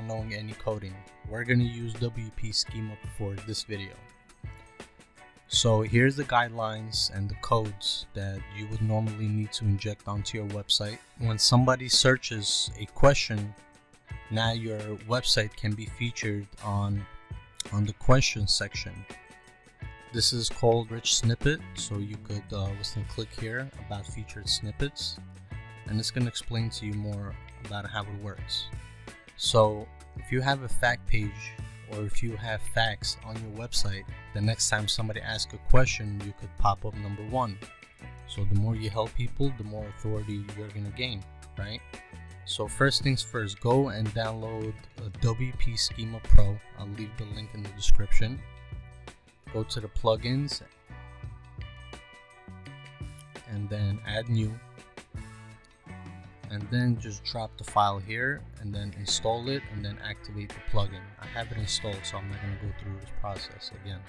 without knowing any coding. We're going to use WP Schema for this video. So here's the guidelines and the codes that you would normally need to inject onto your website. When somebody searches a question, now your website can be featured on the question section. This is called rich snippet, so you could click here about featured snippets, and it's going to explain to you more about how it works. So if you have a fact page, or if you have facts on your website, the next time somebody asks a question, you could pop up number 1. So the more you help people, the more authority you're going to gain, right? So first things first, go and download WP Schema PRO. I'll leave the link in the description. Go to the plugins and then add new, and then just drop the file here and then install it and then activate the plugin. I have it installed, so I'm not going to go through this process again.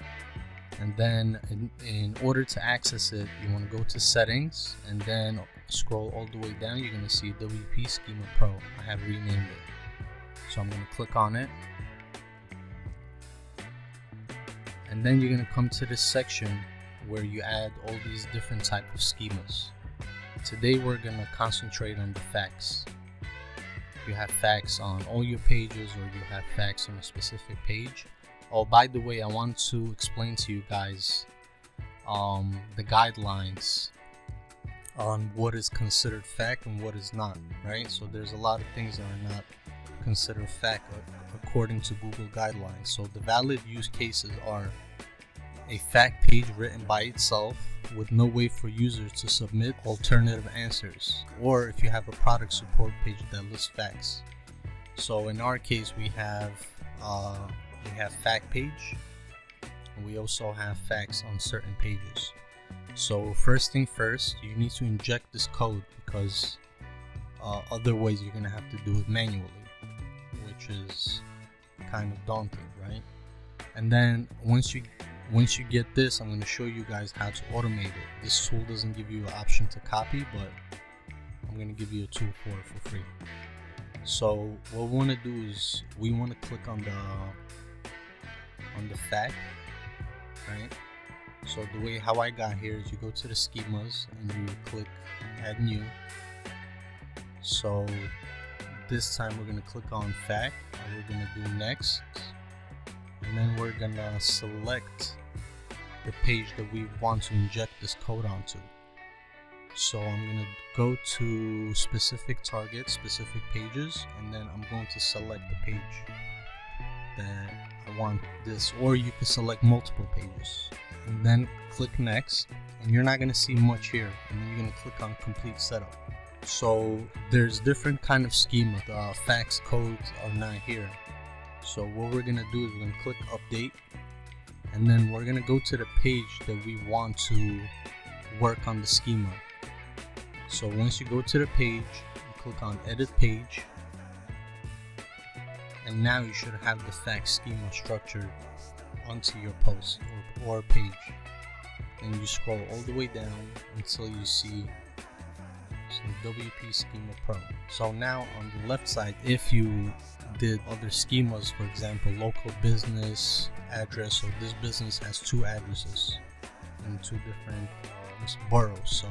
And then in order to access it, you want to go to settings and then scroll all the way down. You're going to see WP Schema PRO. I have renamed it, so I'm going to click on it, and then you're going to come to this section where you add all these different type of schemas. Today we're going to concentrate on the facts. You have facts on all your pages, or you have facts on a specific page. Oh, by the way, I want to explain to you guys the guidelines on what is considered fact and what is not, right? So there's a lot of things that are not considered fact according to Google guidelines. So the valid use cases are a fact page written by itself with no way for users to submit alternative answers, or if you have a product support page that lists facts. So in our case, we have fact page, and we also have facts on certain pages. So first thing first, you need to inject this code, because otherwise you're gonna have to do it manually, which is kind of daunting, right? And then once you get this, I'm going to show you guys how to automate it. This tool doesn't give you an option to copy, but I'm going to give you a tool for it for free. So what we want to do is we want to click on the fact, right? So the way how I got here is you go to the schemas and you click add new. So this time we're going to click on fact, and we're going to do next, and then we're going to select the page that we want to inject this code onto. So I'm going to go to specific targets, specific pages, and then I'm going to select the page that I want this, or you can select multiple pages, and then click next, and you're not going to see much here, and then you're going to click on complete setup. So there's different kind of schema. The facts codes are not here. So what we're going to do is we're going to click update, and then we're going to go to the page that we want to work on the schema. So once you go to the page, you click on edit page, and now you should have the fact schema structured onto your post or page. And you scroll all the way down until you see WP Schema PRO. So now on the left side, if you did other schemas, for example local business address, so this business has 2 addresses in 2 different boroughs, so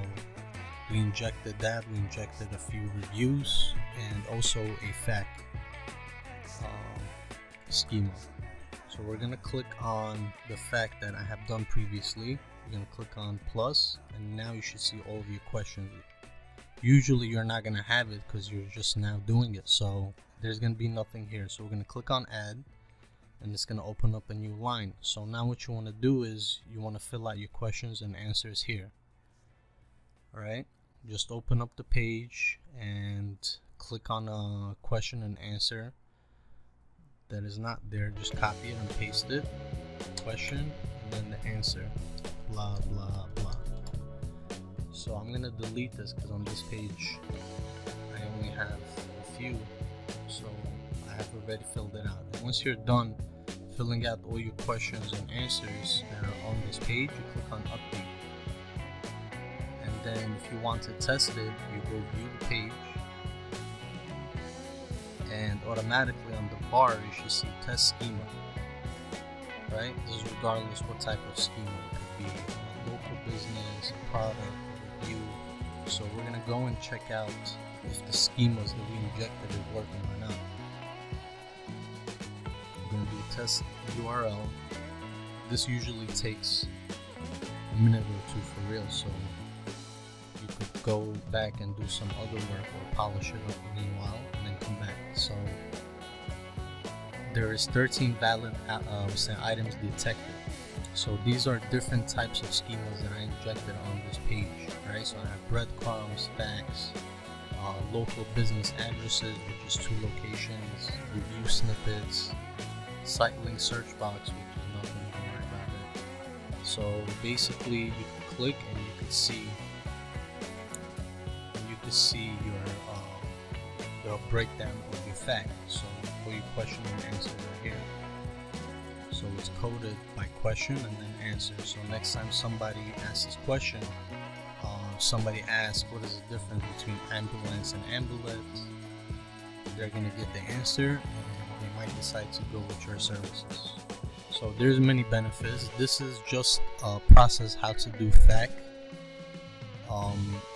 we injected that. We injected a few reviews and also a fact schema. So we're gonna click on the fact that I have done previously. You're gonna click on plus, and now you should see all of your questions. Usually you're not gonna have it because you're just now doing it, so there's gonna be nothing here. So we're gonna click on add, and it's gonna open up a new line. So now what you want to do is you want to fill out your questions and answers here. Alright, just open up the page and click on a question and answer that is not there. Just copy it and paste it, question, and then the answer, blah blah blah. So I'm gonna delete this because on this page I only have a few, so I have already filled it out. And once you're done filling out all your questions and answers that are on this page, you click on update, and then if you want to test it, you go view the page, and automatically on the bar, you should see test schema, right? This is regardless what type of schema. It could be a local business, a product, a review. So we're gonna go and check out if the schemas that we injected is working or not. We're gonna do a test URL. This usually takes a minute or two for real, so you could go back and do some other work or polish it up meanwhile and then come back. So there is 13 valid items detected. So these are different types of schemas that I injected on this page, right? So I have breadcrumbs, facts, local business addresses, which is 2 locations, review snippets, site link search box, which is nothing, don't worry about it. So basically you can click and you can see your breakdown of your fact. So for your question and answer right here. So it's coded by question and then answer. So next time somebody asks this question, somebody asks what is the difference between ambulance and ambulance, they're going to get the answer and they might decide to go with your services. So there's many benefits. This is just a process how to do FAQ.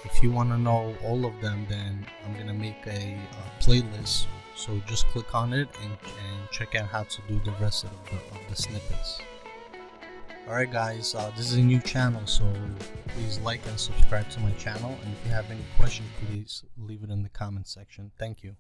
If you want to know all of them, then I'm going to make a playlist. So just click on it and check out how to do the rest of the snippets. Alright guys, this is a new channel, so please like and subscribe to my channel, and if you have any questions, please leave it in the comment section. Thank you.